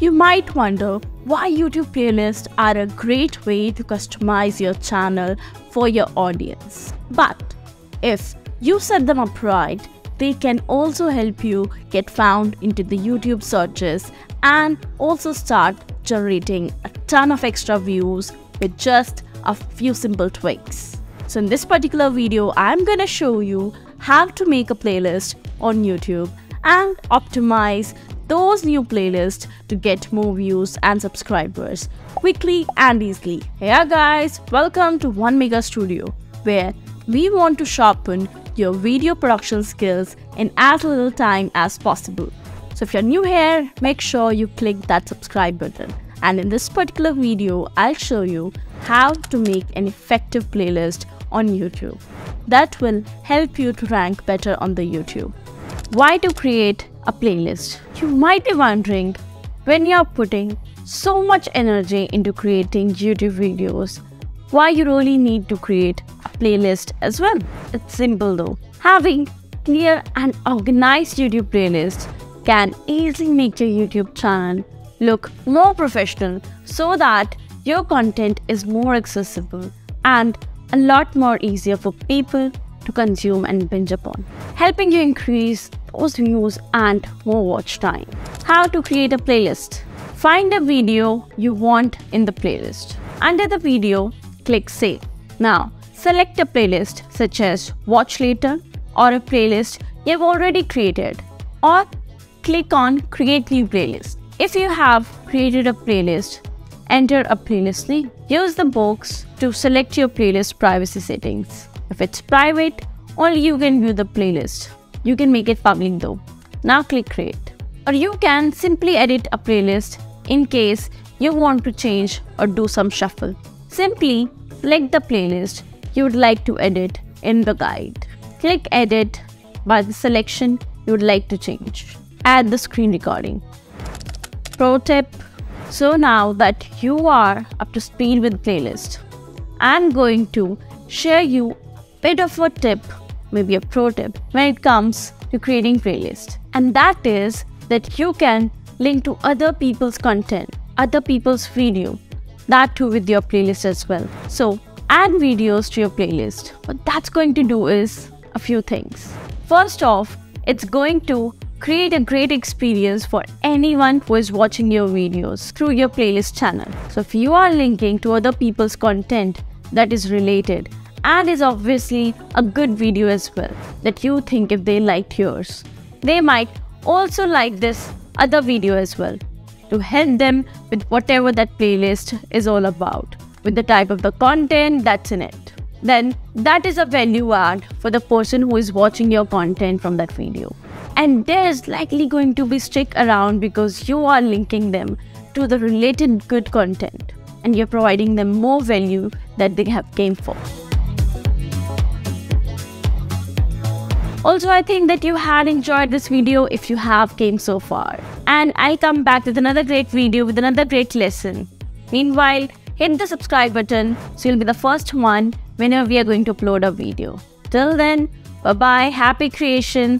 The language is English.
You might wonder why YouTube playlists are a great way to customize your channel for your audience. But if you set them up right, they can also help you get found into the YouTube searches and also start generating a ton of extra views with just a few simple tweaks. So in this particular video, I'm gonna show you how to make a playlist on YouTube and optimize those new playlists to get more views and subscribers quickly and easily. Hey guys, welcome to Onemaker Studio, where we want to sharpen your video production skills in as little time as possible. So if you're new here, make sure you click that subscribe button. And in this particular video, I'll show you how to make an effective playlist on YouTube that will help you to rank better on the YouTube. Why to create a playlist? You might be wondering, when you're putting so much energy into creating YouTube videos, why you really need to create a playlist as well. It's simple though. Having clear and organized YouTube playlists can easily make your YouTube channel look more professional so that your content is more accessible and a lot more easier for people to consume and binge upon, helping you increase those views and more watch time. How to create a playlist? Find a video you want in the playlist. Under the video, click Save. Now, select a playlist such as Watch Later or a playlist you've already created, or click on Create New Playlist. If you have created a playlist, enter a playlist name. Use the box to select your playlist privacy settings. If it's private, only you can view the playlist. You can make it public though. Now click Create. Or you can simply edit a playlist in case you want to change or do some shuffle. Simply select the playlist you would like to edit in the guide. Click Edit by the selection you would like to change. Add the screen recording. Pro tip. So now that you are up to speed with playlist, I'm going to share you a bit of a tip, maybe a pro tip, when it comes to creating playlist. And that is that you can link to other people's content, other people's video, that too with your playlist as well. So add videos to your playlist. What that's going to do is a few things. First off, it's going to create a great experience for anyone who is watching your videos through your playlist channel. So if you are linking to other people's content that is related and is obviously a good video as well, that you think if they liked yours, they might also like this other video as well, to help them with whatever that playlist is all about, with the type of the content that's in it. Then that is a value add for the person who is watching your content from that video. And there's likely going to be stick around because you are linking them to the related good content and you're providing them more value that they have came for. Also, I think that you had enjoyed this video if you have came so far. And I'll come back with another great video with another great lesson. Meanwhile, hit the subscribe button so you'll be the first one whenever we are going to upload a video. Till then, bye-bye, happy creation.